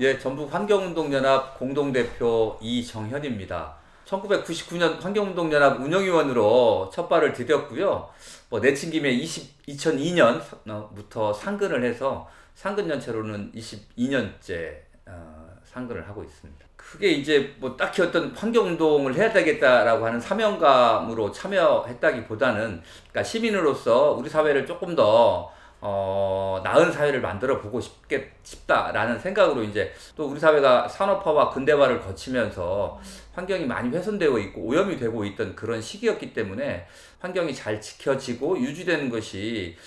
예, 전북 환경운동연합 공동대표 이정현입니다. 1999년 환경운동연합 운영위원으로 첫 발을 디뎠고요. 내친 김에 2002년부터 상근을 해서 상근 연체로는 22년째 상근을 하고 있습니다. 그게 이제 딱히 어떤 환경운동을 해야 되겠다라고 하는 사명감으로 참여했다기보다는, 그러니까 시민으로서 우리 사회를 조금 더 나은 사회를 만들어 보고 싶다라는 생각으로, 이제 또 우리 사회가 산업화와 근대화를 거치면서 환경이 많이 훼손되고 있고 오염이 되고 있던 그런 시기였기 때문에 환경이 잘 지켜지고 유지되는 것이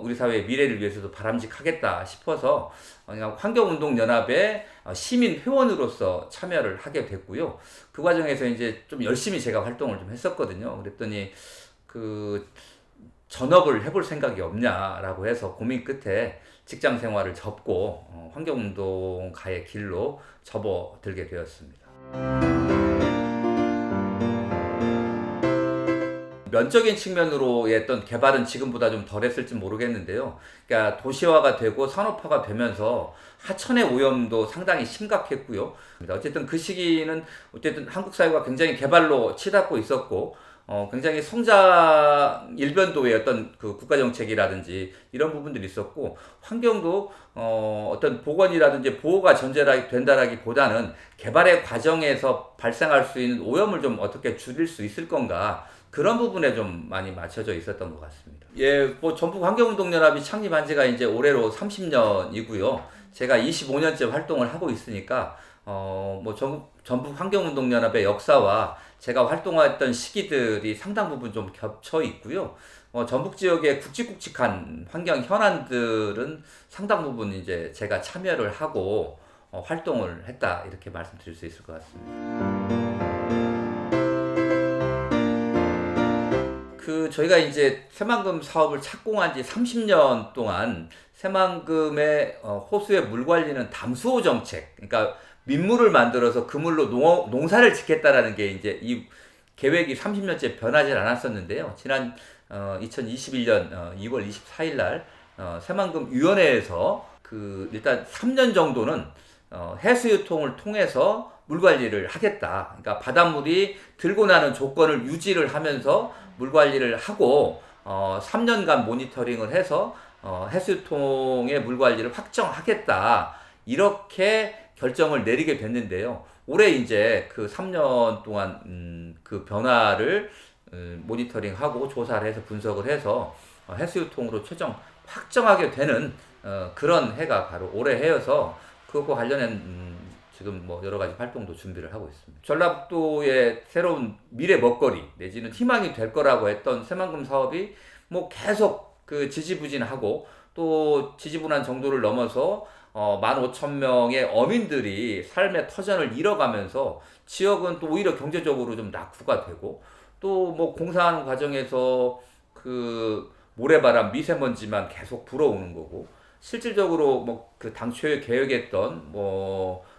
우리 사회의 미래를 위해서도 바람직하겠다 싶어서 환경운동연합의 시민 회원으로서 참여를 하게 됐고요. 그 과정에서 이제 좀 열심히 제가 활동을 좀 했었거든요. 그랬더니 전업을 해볼 생각이 없냐라고 해서 고민 끝에 직장 생활을 접고 환경운동가의 길로 접어들게 되었습니다. 면적인 측면으로의 어떤 개발은 지금보다 좀 덜했을지 모르겠는데요. 그러니까 도시화가 되고 산업화가 되면서 하천의 오염도 상당히 심각했고요. 어쨌든 그 시기는 한국 사회가 굉장히 개발로 치닫고 있었고, 굉장히 성장 일변도의 어떤 그 국가 정책이라든지 이런 부분들이 있었고, 환경도 어떤 복원이라든지 보호가 전제된다라기보다는 개발의 과정에서 발생할 수 있는 오염을 좀 어떻게 줄일 수 있을 건가, 그런 부분에 좀 많이 맞춰져 있었던 것 같습니다. 예, 전북 환경운동연합이 창립한 지가 이제 올해로 30년이고요. 제가 25년째 활동을 하고 있으니까 전북 환경운동연합의 역사와 제가 활동했던 시기들이 상당 부분 좀 겹쳐 있고요. 전북 지역의 굵직굵직한 환경 현안들은 상당 부분 이제 제가 참여를 하고 활동을 했다, 이렇게 말씀드릴 수 있을 것 같습니다. 저희가 이제 새만금 사업을 착공한 지 30년 동안 새만금의 호수의 물 관리는 담수호 정책, 그러니까 민물을 만들어서 그 물로 농사를 짓겠다라는 게 이제 이 계획이 30년째 변하지 않았었는데요. 지난 2021년 2월 24일 날 새만금 위원회에서 일단 3년 정도는 해수유통을 통해서 물 관리를 하겠다. 그러니까 바닷물이 들고 나는 조건을 유지를 하면서 물 관리를 하고 3년간 모니터링을 해서 해수통의 물 관리를 확정하겠다, 이렇게 결정을 내리게 됐는데요. 올해 이제 그 3년 동안 그 변화를 모니터링하고 조사를 해서 분석을 해서 해수통으로 최종 확정하게 되는 그런 해가 바로 올해 해여서, 그것과 관련된 지금 여러 가지 활동도 준비를 하고 있습니다. 전라북도의 새로운 미래 먹거리 내지는 희망이 될 거라고 했던 새만금 사업이 계속 지지부진하고, 또 지지분한 정도를 넘어서 15,000명의 어민들이 삶의 터전을 잃어가면서 지역은 또 오히려 경제적으로 좀 낙후가 되고, 또 공사하는 과정에서 모래바람, 미세먼지만 계속 불어오는 거고, 실질적으로 당초에 계획했던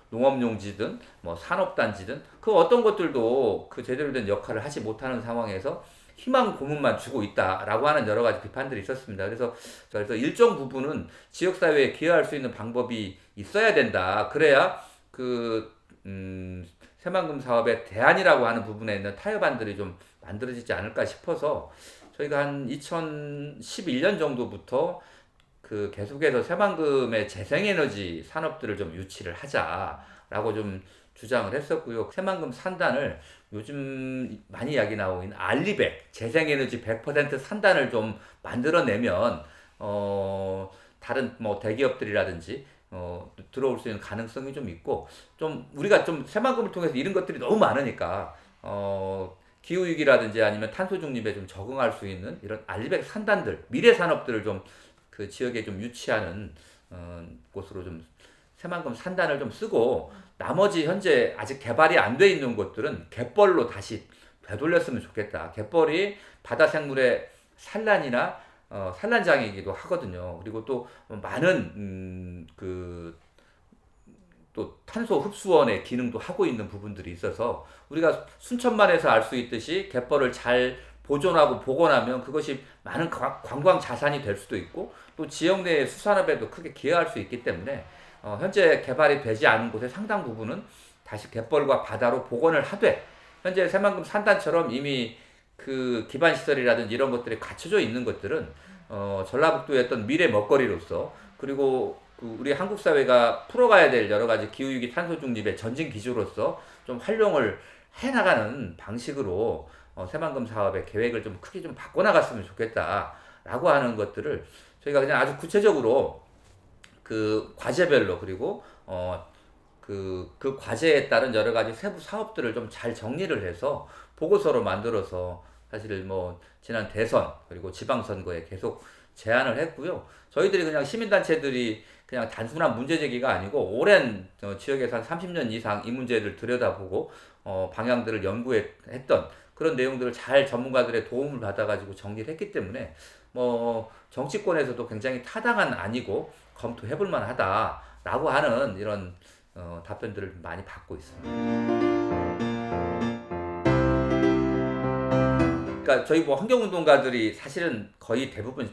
농업용지든 산업단지든 그 어떤 것들도 제대로 된 역할을 하지 못하는 상황에서 희망 고문만 주고 있다라고 하는 여러 가지 비판들이 있었습니다. 그래서 일정 부분은 지역사회에 기여할 수 있는 방법이 있어야 된다. 그래야 새만금 사업의 대안이라고 하는 부분에 있는 타협안들이 좀 만들어지지 않을까 싶어서, 저희가 한 2011년 정도부터 계속해서 새만금의 재생에너지 산업들을 좀 유치를 하자라고 좀 주장을 했었고요. 새만금 산단을 요즘 많이 이야기 나오고 있는 알리백, 재생에너지 100% 산단을 좀 만들어내면 다른 대기업들이라든지 들어올 수 있는 가능성이 좀 있고, 좀 우리가 좀 새만금을 통해서 이런 것들이 너무 많으니까 기후위기라든지 아니면 탄소 중립에 좀 적응할 수 있는 이런 알리백 산단들, 미래 산업들을 좀 지역에 좀 유치하는 곳으로 좀 새만금 산단을 좀 쓰고, 나머지 현재 아직 개발이 안 돼 있는 곳들은 갯벌로 다시 되돌렸으면 좋겠다. 갯벌이 바다 생물의 산란이나 산란장이기도 하거든요. 그리고 또 많은 또 탄소 흡수원의 기능도 하고 있는 부분들이 있어서, 우리가 순천만에서 알 수 있듯이 갯벌을 잘 보존하고 복원하면 그것이 많은 관광 자산이 될 수도 있고, 또 지역 내의 수산업에도 크게 기여할 수 있기 때문에 현재 개발이 되지 않은 곳의 상당 부분은 다시 갯벌과 바다로 복원을 하되 현재 새만금 산단처럼 이미 그 기반 시설이라든지 이런 것들이 갖춰져 있는 것들은 전라북도의 어떤 미래 먹거리로서 그리고 그 우리 한국 사회가 풀어가야 될 여러 가지 기후위기 탄소 중립의 전진 기조로서 좀 활용을 해나가는 방식으로 새만금 사업의 계획을 좀 크게 좀 바꿔나갔으면 좋겠다라고 하는 것들을 저희가 그냥 아주 구체적으로 그 과제별로 그리고 그 과제에 따른 여러 가지 세부 사업들을 좀 잘 정리를 해서 보고서로 만들어서 사실 뭐 지난 대선 그리고 지방선거에 계속 제안을 했고요. 저희들이 그냥 시민단체들이 그냥 단순한 문제 제기가 아니고 오랜 지역에서 한 30년 이상 이 문제를 들여다보고 방향들을 연구했던 그런 내용들을 잘 전문가들의 도움을 받아가지고 정리를 했기 때문에 뭐 정치권에서도 굉장히 타당한 안이고 검토해볼 만하다라고 하는 이런 답변들을 많이 받고 있습니다. 그러니까 저희 뭐 환경운동가들이 사실은 거의 대부분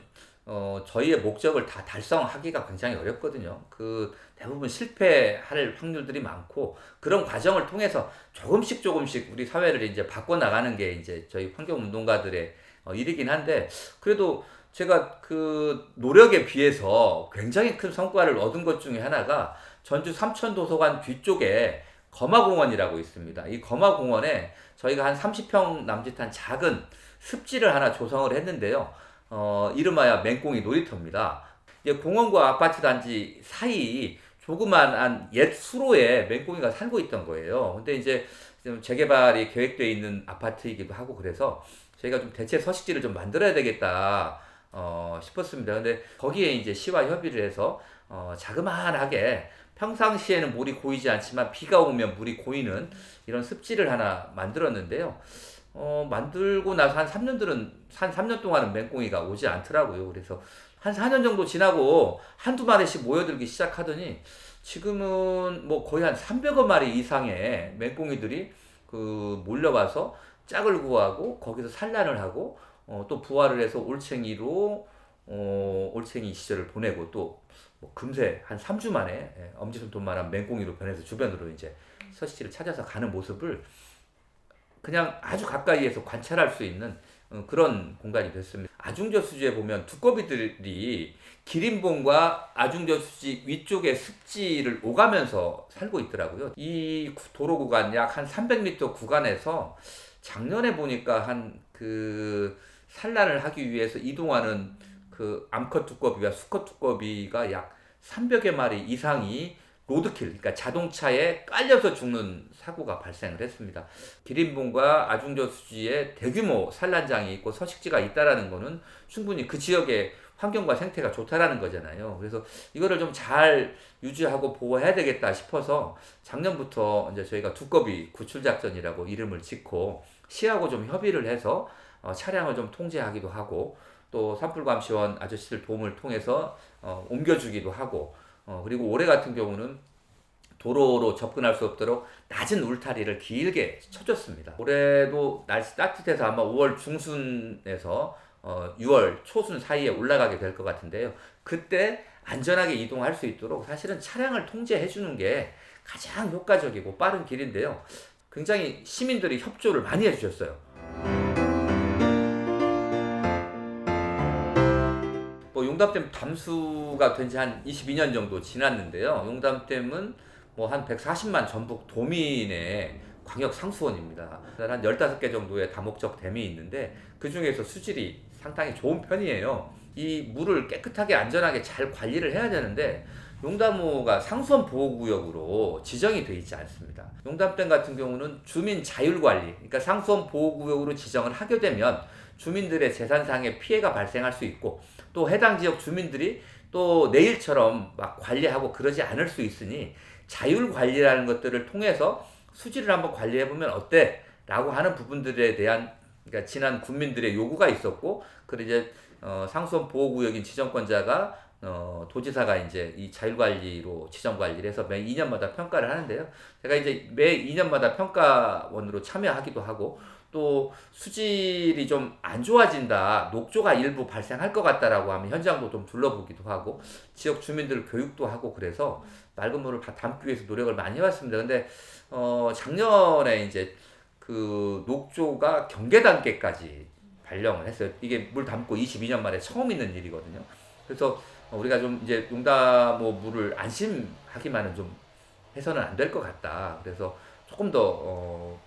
저희의 목적을 다 달성하기가 굉장히 어렵거든요. 그 대부분 실패할 확률들이 많고 그런 과정을 통해서 조금씩 우리 사회를 이제 바꿔 나가는 게 이제 저희 환경운동가들의 일이긴 한데 그래도 제가 그 노력에 비해서 굉장히 큰 성과를 얻은 것 중에 하나가 전주 삼천도서관 뒤쪽에 거마공원이라고 있습니다. 이 거마공원에 저희가 한 30평 남짓한 작은 습지를 하나 조성을 했는데요. 이름하여 맹꽁이 놀이터입니다. 이제 공원과 아파트 단지 사이 조그만한 옛 수로에 맹꽁이가 살고 있던 거예요. 근데 이제 좀 재개발이 계획되어 있는 아파트이기도 하고 그래서 저희가 좀 대체 서식지를 좀 만들어야 되겠다 싶었습니다. 근데 거기에 이제 시와 협의를 해서 자그마하게 평상시에는 물이 고이지 않지만 비가 오면 물이 고이는 이런 습지를 하나 만들었는데요. 만들고 나서 한 3년 동안은 맹꽁이가 오지 않더라고요. 그래서 한 4년 정도 지나고 한두 마리씩 모여들기 시작하더니 지금은 뭐 거의 한 300여 마리 이상의 맹꽁이들이 그 몰려와서 짝을 구하고 거기서 산란을 하고 또 부화를 해서 올챙이 시절을 보내고 또뭐 금세 한 3주 만에 엄지손톱만한 맹꽁이로 변해서 주변으로 이제 서식지를 찾아서 가는 모습을 그냥 아주 가까이에서 관찰할 수 있는 그런 공간이 됐습니다. 아중저수지에 보면 두꺼비들이 기린봉과 아중저수지 위쪽의 습지를 오가면서 살고 있더라고요. 이 도로 구간 약 한 300m 구간에서 작년에 보니까 한 그 산란을 하기 위해서 이동하는 그 암컷 두꺼비와 수컷 두꺼비가 약 300여 마리 이상이 로드킬, 그러니까 자동차에 깔려서 죽는 사고가 발생을 했습니다. 기린봉과 아중저수지에 대규모 산란장이 있고 서식지가 있다라는 거는 충분히 그 지역의 환경과 생태가 좋다라는 거잖아요. 그래서 이거를 좀 잘 유지하고 보호해야 되겠다 싶어서 작년부터 이제 저희가 두꺼비 구출작전이라고 이름을 짓고 시하고 좀 협의를 해서 차량을 좀 통제하기도 하고 또 산불감시원 아저씨들 도움을 통해서 옮겨주기도 하고 그리고 올해 같은 경우는 도로로 접근할 수 없도록 낮은 울타리를 길게 쳐줬습니다. 올해도 날씨 따뜻해서 아마 5월 중순에서 6월 초순 사이에 올라가게 될 것 같은데요. 그때 안전하게 이동할 수 있도록 사실은 차량을 통제해 주는 게 가장 효과적이고 빠른 길인데요. 굉장히 시민들이 협조를 많이 해주셨어요. 용담댐 담수가 된 지 한 22년 정도 지났는데요. 용담댐은 뭐 한 140만 전북 도민의 광역 상수원입니다. 한 15개 정도의 다목적 댐이 있는데 그 중에서 수질이 상당히 좋은 편이에요. 이 물을 깨끗하게 안전하게 잘 관리를 해야 되는데 용담호가 상수원 보호구역으로 지정이 되어 있지 않습니다. 용담댐 같은 경우는 주민 자율관리, 그러니까 상수원 보호구역으로 지정을 하게 되면 주민들의 재산상의 피해가 발생할 수 있고 또 해당 지역 주민들이 또 내일처럼 막 관리하고 그러지 않을 수 있으니 자율관리라는 것들을 통해서 수질을 한번 관리해보면 어때? 라고 하는 부분들에 대한 그러니까 지난 군민들의 요구가 있었고 그리고 이제 상수원 보호구역인 지정권자가 도지사가 이제 이 자율관리로 지정관리를 해서 매 2년마다 평가를 하는데요. 제가 이제 매 2년마다 평가원으로 참여하기도 하고, 또 수질이 좀 안 좋아진다, 녹조가 일부 발생할 것 같다라고 하면 현장도 좀 둘러보기도 하고, 지역 주민들 교육도 하고, 그래서 맑은 물을 담기 위해서 노력을 많이 해왔습니다. 근데 작년에 이제 그 녹조가 경계 단계까지 발령을 했어요. 이게 물 담고 22년 만에 처음 있는 일이거든요. 그래서 우리가 좀 이제 용담호 물을 안심하기만은 좀 해서는 안 될 것 같다. 그래서 조금 더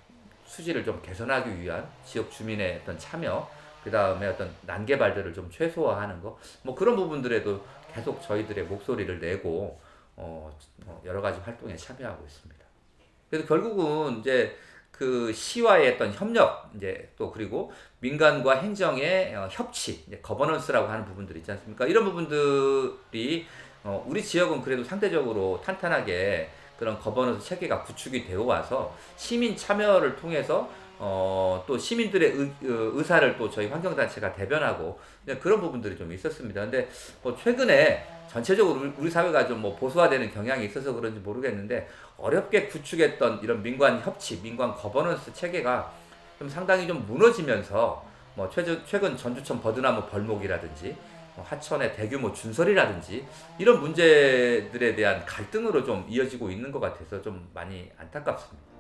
수질을 좀 개선하기 위한 지역 주민의 어떤 참여, 그 다음에 어떤 난개발들을 좀 최소화하는 거, 뭐 그런 부분들에도 계속 저희들의 목소리를 내고 여러 가지 활동에 참여하고 있습니다. 그래서 결국은 이제 그 시와의 어떤 협력, 이제 또 그리고 민간과 행정의 협치, 이제 거버넌스라고 하는 부분들이 있지 않습니까? 이런 부분들이 우리 지역은 그래도 상대적으로 탄탄하게 그런 거버넌스 체계가 구축이 되어 와서 시민 참여를 통해서 또 시민들의 의사를 또 저희 환경단체가 대변하고 그런 부분들이 좀 있었습니다. 근데 뭐 최근에 전체적으로 우리 사회가 좀 뭐 보수화되는 경향이 있어서 그런지 모르겠는데, 어렵게 구축했던 이런 민관 협치, 민관 거버넌스 체계가 좀 상당히 좀 무너지면서 뭐 최근 전주천 버드나무 벌목이라든지 하천의 대규모 준설이라든지 이런 문제들에 대한 갈등으로 좀 이어지고 있는 것 같아서 좀 많이 안타깝습니다.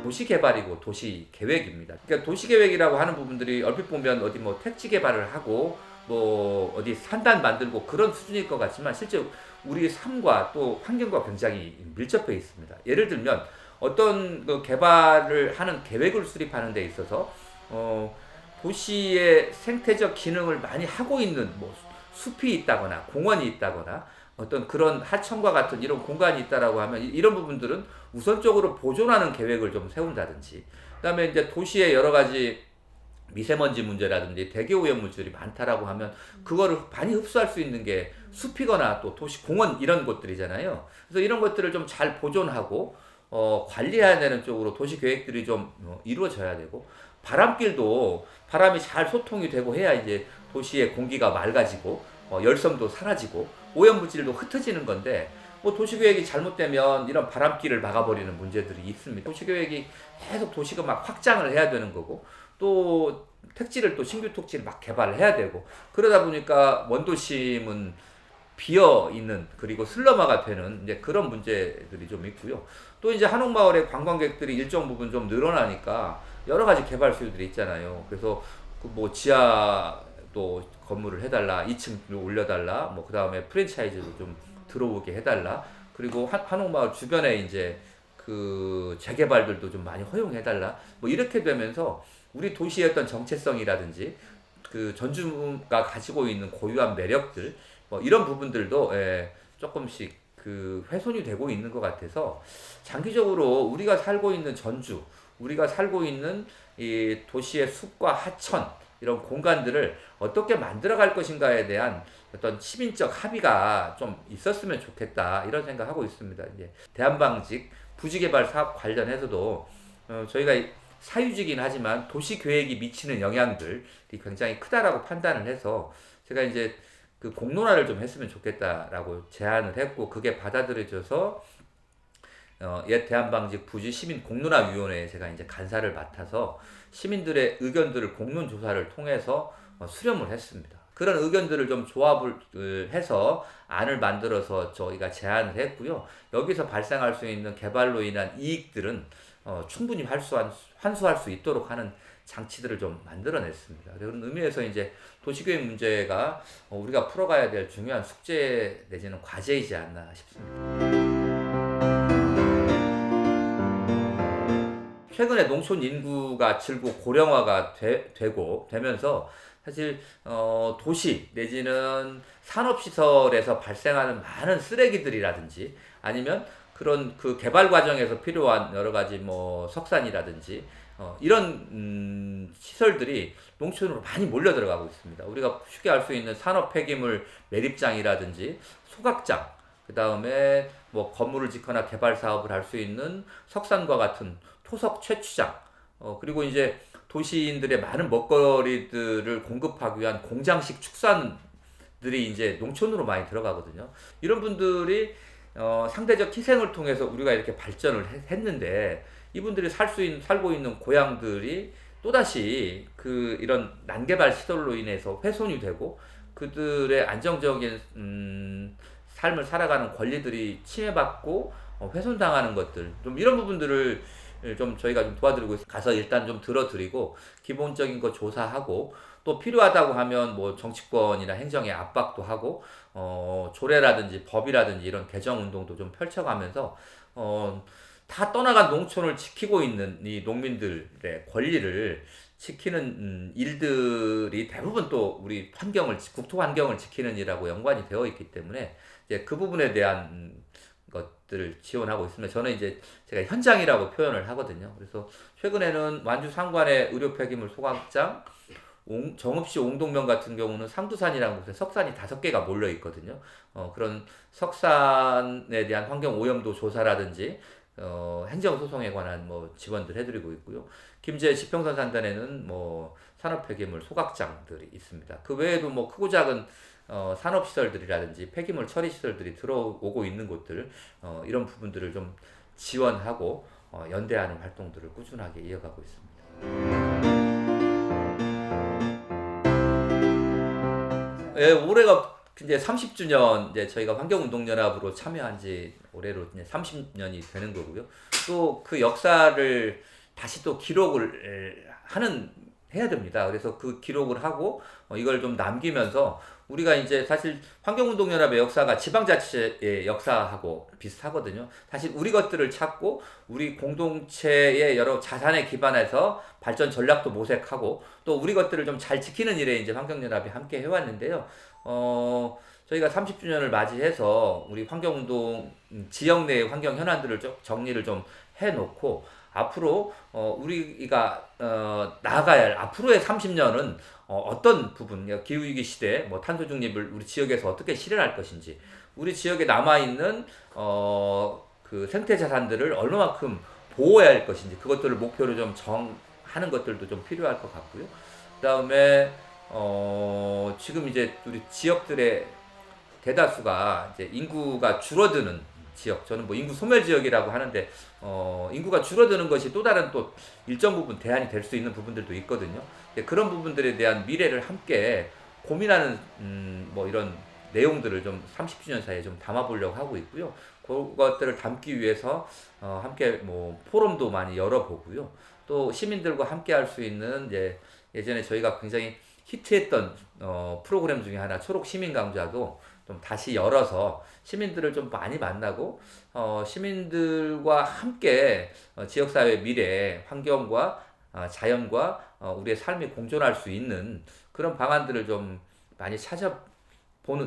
도시개발이고 도시계획입니다. 그러니까 도시계획이라고 하는 부분들이 얼핏 보면 어디 뭐 택지 개발을 하고 뭐 어디 산단 만들고 그런 수준일 것 같지만, 실제 우리 삶과 또 환경과 굉장히 밀접해 있습니다. 예를 들면 어떤 그 개발을 하는 계획을 수립하는 데 있어서 도시의 생태적 기능을 많이 하고 있는 뭐 숲이 있다거나 공원이 있다거나 어떤 그런 하천과 같은 이런 공간이 있다라고 하면 이런 부분들은 우선적으로 보존하는 계획을 좀 세운다든지, 그다음에 이제 도시의 여러 가지 미세먼지 문제라든지 대기 오염 물질이 많다라고 하면 그거를 많이 흡수할 수 있는 게 숲이거나 또 도시 공원 이런 곳들이잖아요. 그래서 이런 것들을 좀 잘 보존하고 관리해야 되는 쪽으로 도시 계획들이 좀 이루어져야 되고, 바람길도 바람이 잘 소통이 되고 해야 이제 도시의 공기가 맑아지고 열섬도 사라지고 오염 물질도 흩어지는 건데, 뭐 도시계획이 잘못되면 이런 바람길을 막아버리는 문제들이 있습니다. 도시계획이 계속 도시가 막 확장을 해야 되는 거고, 또 택지를 또 신규 택지를 막 개발을 해야 되고, 그러다 보니까 원도심은 비어 있는, 그리고 슬럼화가 되는 이제 그런 문제들이 좀 있고요. 또 이제 한옥마을의 관광객들이 일정 부분 좀 늘어나니까 여러 가지 개발 수요들이 있잖아요. 그래서 그 뭐 지하 또 건물을 해달라, 2층을 올려달라, 뭐 그 다음에 프랜차이즈도 좀 들어오게 해달라, 그리고 한옥마을 주변에 이제 그 재개발들도 좀 많이 허용해달라, 뭐 이렇게 되면서 우리 도시의 어떤 정체성이라든지 그 전주가 가지고 있는 고유한 매력들, 뭐 이런 부분들도 조금씩 그 훼손이 되고 있는 것 같아서, 장기적으로 우리가 살고 있는 전주, 우리가 살고 있는 이 도시의 숲과 하천 이런 공간들을 어떻게 만들어갈 것인가에 대한 어떤 시민적 합의가 좀 있었으면 좋겠다, 이런 생각하고 있습니다. 이제 대한방직 부지개발 사업 관련해서도 저희가 사유지긴 하지만 도시 계획이 미치는 영향들이 굉장히 크다라고 판단을 해서 제가 이제 그 공론화를 좀 했으면 좋겠다라고 제안을 했고, 그게 받아들여져서 옛 대한방직 부지 시민 공론화위원회에 제가 이제 간사를 맡아서 시민들의 의견들을 공론 조사를 통해서 수렴을 했습니다. 그런 의견들을 좀 조합을 해서 안을 만들어서 저희가 제안을 했고요. 여기서 발생할 수 있는 개발로 인한 이익들은 충분히 환수할 수 있도록 하는 장치들을 좀 만들어냈습니다. 그런 의미에서 이제 도시계획 문제가 우리가 풀어가야 될 중요한 숙제 내지는 과제이지 않나 싶습니다. 최근에 농촌 인구가 줄고 고령화가 되면서 사실 도시 내지는 산업시설에서 발생하는 많은 쓰레기들이라든지 아니면 그런 그 개발 과정에서 필요한 여러 가지 뭐 석산이라든지 이런 시설들이 농촌으로 많이 몰려 들어가고 있습니다. 우리가 쉽게 알 수 있는 산업 폐기물 매립장이라든지 소각장, 그 다음에 뭐 건물을 짓거나 개발 사업을 할 수 있는 석산과 같은 토석 채취장, 그리고 이제 도시인들의 많은 먹거리들을 공급하기 위한 공장식 축산들이 이제 농촌으로 많이 들어가거든요. 이런 분들이 상대적 희생을 통해서 우리가 이렇게 발전을 했는데 이분들이 살고 있는 고향들이 또다시 이런 난개발 시설로 인해서 훼손이 되고 그들의 안정적인 삶을 살아가는 권리들이 침해받고 훼손당하는 것들, 좀 이런 부분들을 좀 저희가 좀 도와드리고 가서 일단 좀 들어드리고 기본적인 거 조사하고 또 필요하다고 하면 뭐 정치권이나 행정에 압박도 하고 조례라든지 법이라든지 이런 개정 운동도 좀 펼쳐가면서 다 떠나간 농촌을 지키고 있는 이 농민들의 권리를 지키는 일들이 대부분 또 우리 국토 환경을 지키는 일하고 연관이 되어 있기 때문에 이제 그 부분에 대한 것들을 지원하고 있습니다. 저는 이제 제가 현장이라고 표현을 하거든요. 그래서 최근에는 완주 상관의 의료 폐기물 소각장, 정읍시 옹동면 같은 경우는 상두산이라는 곳에 석산이 5개가 몰려 있거든요. 그런 석산에 대한 환경 오염도 조사라든지 행정소송에 관한 뭐 지원들 해드리고 있고요. 김제 지평선 산단에는 뭐 산업폐기물 소각장들이 있습니다. 그 외에도 뭐 크고 작은 산업시설들이라든지 폐기물 처리시설들이 들어오고 있는 곳들, 이런 부분들을 좀 지원하고 연대하는 활동들을 꾸준하게 이어가고 있습니다. 예, 올해가 이제 30주년, 이제 저희가 환경운동연합으로 참여한 지 올해로 이제 30년이 되는 거고요. 또 그 역사를 다시 또 기록을 해야 됩니다. 그래서 그 기록을 하고 이걸 좀 남기면서 우리가 이제 사실 환경운동연합의 역사가 지방자치의 역사하고 비슷하거든요. 사실 우리 것들을 찾고 우리 공동체의 여러 자산에 기반해서 발전 전략도 모색하고 또 우리 것들을 좀 잘 지키는 일에 이제 환경연합이 함께 해왔는데요. 저희가 30주년을 맞이해서 우리 환경운동 지역 내의 환경 현안들을 좀 정리를 좀 해놓고 앞으로 우리가 나아가야 할 앞으로의 30년은 어떤 부분, 기후위기 시대, 뭐 탄소 중립을 우리 지역에서 어떻게 실현할 것인지, 우리 지역에 남아있는 그 생태 자산들을 얼마만큼 보호해야 할 것인지, 그것들을 목표로 좀 정하는 것들도 좀 필요할 것 같고요. 그다음에 지금 이제 우리 지역들의 대다수가 이제 인구가 줄어드는 지역, 저는 뭐 인구 소멸 지역이라고 하는데 인구가 줄어드는 것이 또 다른 또 일정 부분 대안이 될 수 있는 부분들도 있거든요. 그런 부분들에 대한 미래를 함께 고민하는 뭐 이런 내용들을 좀 30주년 사이에 좀 담아보려고 하고 있고요. 그것들을 담기 위해서 함께 뭐 포럼도 많이 열어보고요. 또 시민들과 함께 할 수 있는 이제 예전에 저희가 굉장히 히트했던 프로그램 중에 하나 초록 시민 강좌도 좀 다시 열어서 시민들을 좀 많이 만나고 시민들과 함께 지역사회 미래, 환경과 자연과 우리의 삶이 공존할 수 있는 그런 방안들을 좀 많이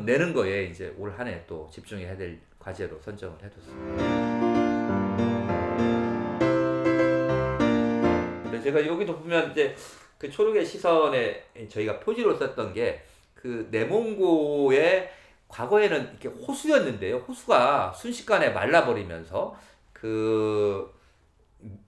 내는 거에 이제 올 한 해 또 집중해야 될 과제로 선정을 해뒀습니다. 제가 여기도 보면 이제 그 초록의 시선에 저희가 표지로 썼던 게 그 내몽고의 과거에는 이렇게 호수였는데요. 호수가 순식간에 말라버리면서 그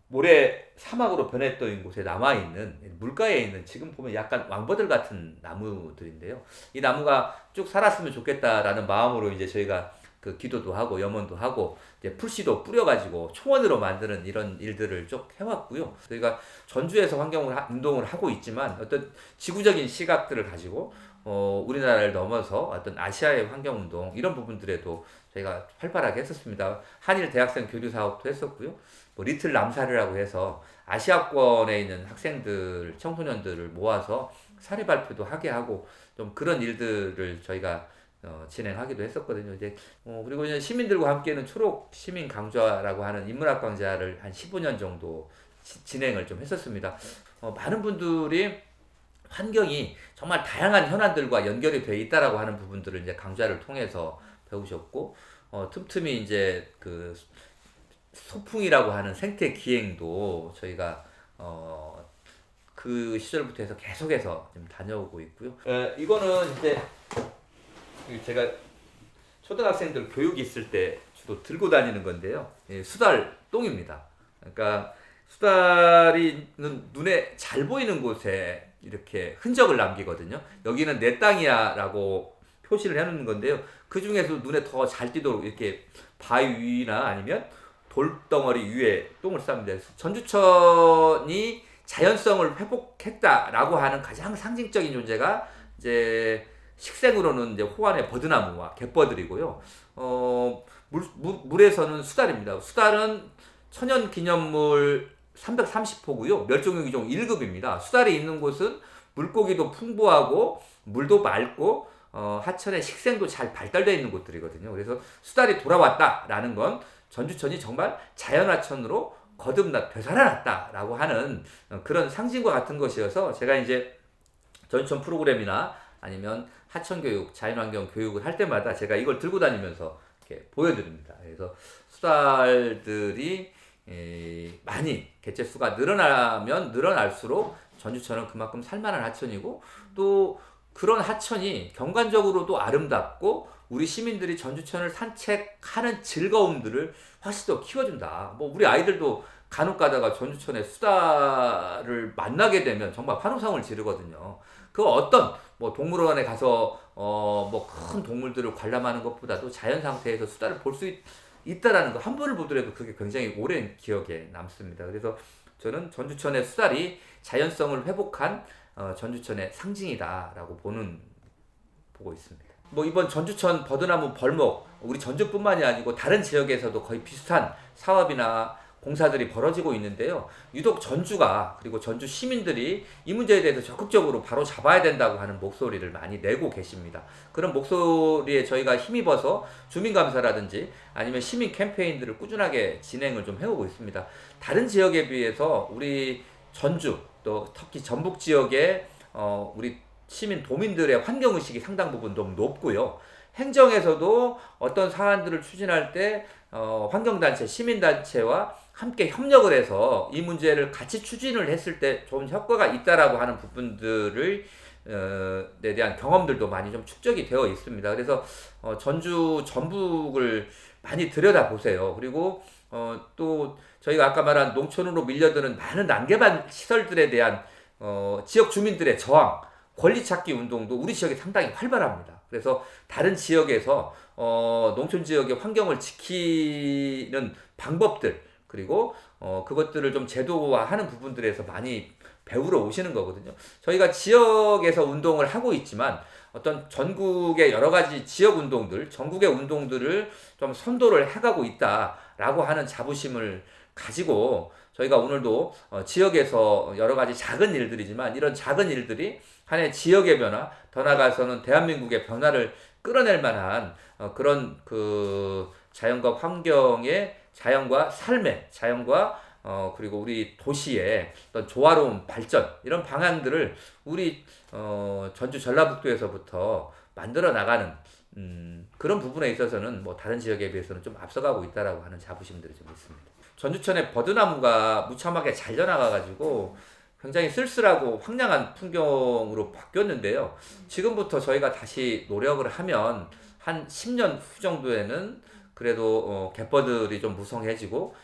모래 사막으로 변했던 곳에 남아있는 물가에 있는 지금 보면 약간 왕버들 같은 나무들인데요. 이 나무가 쭉 살았으면 좋겠다라는 마음으로 이제 저희가 그 기도도 하고 염원도 하고 이제 풀씨도 뿌려가지고 초원으로 만드는 이런 일들을 쭉 해왔고요. 저희가 전주에서 운동을 하고 있지만 어떤 지구적인 시각들을 가지고 우리나라를 넘어서 어떤 아시아의 환경운동 이런 부분들에도 저희가 활발하게 했었습니다. 한일 대학생 교류 사업도 했었고요. 뭐 리틀 남사르라고 해서 아시아권에 있는 학생들, 청소년들을 모아서 사례 발표도 하게 하고 좀 그런 일들을 저희가 진행하기도 했었거든요. 이제 그리고 이제 시민들과 함께는 초록 시민 강좌라고 하는 인문학 강좌를 한 15년 정도 진행을 좀 했었습니다. 많은 분들이 환경이 정말 다양한 현안들과 연결이 돼 있다라고 하는 부분들을 이제 강좌를 통해서 배우셨고, 틈틈이 이제 그 소풍이라고 하는 생태 기행도 저희가 그 시절부터 해서 계속해서 좀 다녀오고 있고요. 이거는 이제 제가 초등학생들 교육이 있을 때 주로 들고 다니는 건데요. 수달 똥입니다. 그러니까 수달이 눈에 잘 보이는 곳에 이렇게 흔적을 남기거든요. 여기는 내 땅이야라고 표시를 해놓는 건데요. 그 중에서 눈에 더 잘 띄도록 이렇게 바위 위나 아니면 돌덩어리 위에 똥을 쌉니다. 전주천이 자연성을 회복했다라고 하는 가장 상징적인 존재가 이제 식생으로는 이제 호안의 버드나무와 갯버들이고요. 물에서는 수달입니다. 수달은 천연기념물 330호고요. 멸종위기종 1급입니다. 수달이 있는 곳은 물고기도 풍부하고 물도 맑고 하천의 식생도 잘 발달되어 있는 곳들이거든요. 그래서 수달이 돌아왔다라는 건 전주천이 정말 자연하천으로 거듭났 되살아났다라고 하는 그런 상징과 같은 것이어서 제가 이제 전주천 프로그램이나 아니면 하천교육, 자연환경 교육을 할 때마다 제가 이걸 들고 다니면서 이렇게 보여드립니다. 그래서 수달들이 많이 개체수가 늘어나면 늘어날수록 전주천은 그만큼 살만한 하천이고 또 그런 하천이 경관적으로도 아름답고 우리 시민들이 전주천을 산책하는 즐거움들을 훨씬 더 키워준다. 뭐 우리 아이들도 간혹 가다가 전주천의 수다를 만나게 되면 정말 환호성을 지르거든요. 그 어떤 뭐 동물원에 가서 뭐 큰 동물들을 관람하는 것보다도 자연 상태에서 수다를 볼 수 있다라는 거 한 번을 보더라도 그게 굉장히 오랜 기억에 남습니다. 그래서 저는 전주천의 수달이 자연성을 회복한 전주천의 상징이다라고 보고 있습니다. 뭐 이번 전주천 버드나무 벌목 우리 전주뿐만이 아니고 다른 지역에서도 거의 비슷한 사업이나 공사들이 벌어지고 있는데요. 유독 전주가 그리고 전주 시민들이 이 문제에 대해서 적극적으로 바로 잡아야 된다고 하는 목소리를 많이 내고 계십니다. 그런 목소리에 저희가 힘입어서 주민감사라든지 아니면 시민 캠페인들을 꾸준하게 진행을 좀 해오고 있습니다. 다른 지역에 비해서 우리 전주 또 특히 전북 지역의 우리 시민 도민들의 환경의식이 상당 부분 좀 높고요. 행정에서도 어떤 사안들을 추진할 때 환경단체, 시민단체와 함께 협력을 해서 이 문제를 같이 추진을 했을 때 좋은 효과가 있다라고 하는 부분들을 에 대한 경험들도 많이 좀 축적이 되어 있습니다. 그래서 전주 전북을 많이 들여다보세요. 그리고 또 저희가 아까 말한 농촌으로 밀려드는 많은 난개발 시설들에 대한 지역 주민들의 저항, 권리 찾기 운동도 우리 지역에 상당히 활발합니다. 그래서 다른 지역에서 농촌 지역의 환경을 지키는 방법들 그리고 그것들을 좀 제도화하는 부분들에서 많이 배우러 오시는 거거든요. 저희가 지역에서 운동을 하고 있지만 어떤 전국의 여러 가지 지역 운동들, 전국의 운동들을 좀 선도를 해가고 있다라고 하는 자부심을 가지고 저희가 오늘도 지역에서 여러 가지 작은 일들이지만 이런 작은 일들이 한해 지역의 변화, 더 나아가서는 대한민국의 변화를 끌어낼 만한 그런 그 자연과 환경의 자연과 삶의 자연과 그리고 우리 도시의 어떤 조화로운 발전 이런 방향들을 우리 전주 전라북도에서부터 만들어 나가는 그런 부분에 있어서는 뭐 다른 지역에 비해서는 좀 앞서가고 있다라고 하는 자부심들이 좀 있습니다. 전주천의 버드나무가 무참하게 잘려나가가지고 굉장히 쓸쓸하고 황량한 풍경으로 바뀌었는데요. 지금부터 저희가 다시 노력을 하면 한 10년 후 정도에는 그래도 갯벌들이 좀 무성해지고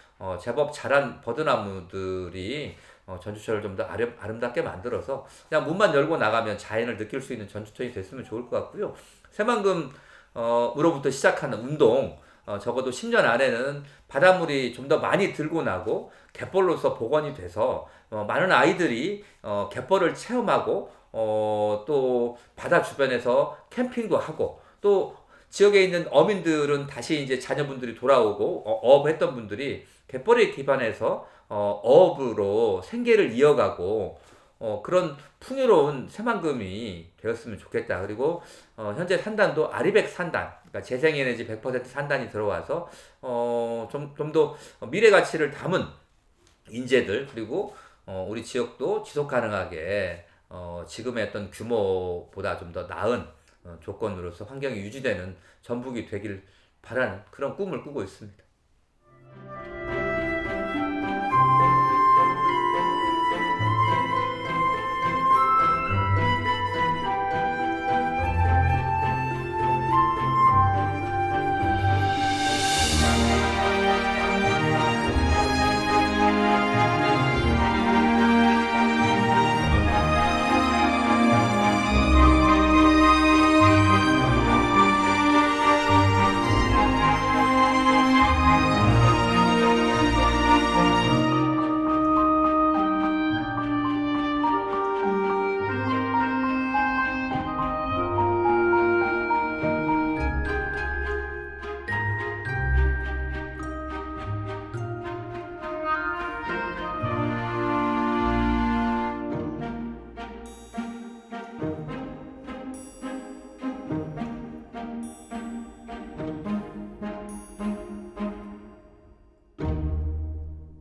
제법 자란 버드나무들이 전주천을 좀 더 아름답게 만들어서 그냥 문만 열고 나가면 자연을 느낄 수 있는 전주천이 됐으면 좋을 것 같고요. 새만금 으로부터 시작하는 운동 적어도 10년 안에는 바닷물이 좀 더 많이 들고 나고 갯벌로서 복원이 돼서 많은 아이들이 갯벌을 체험하고 또 바다 주변에서 캠핑도 하고 또 지역에 있는 어민들은 다시 이제 자녀분들이 돌아오고 어업했던 분들이 갯벌에 기반해서 어업으로 생계를 이어가고 그런 풍요로운 새만금이 되었으면 좋겠다. 그리고 현재 산단도 아리백 산단, 그러니까 재생에너지 100% 산단이 들어와서 좀 더 미래 가치를 담은 인재들 그리고 우리 지역도 지속 가능하게 지금의 어떤 규모보다 좀 더 나은 조건으로서 환경이 유지되는 전북이 되길 바라는 그런 꿈을 꾸고 있습니다.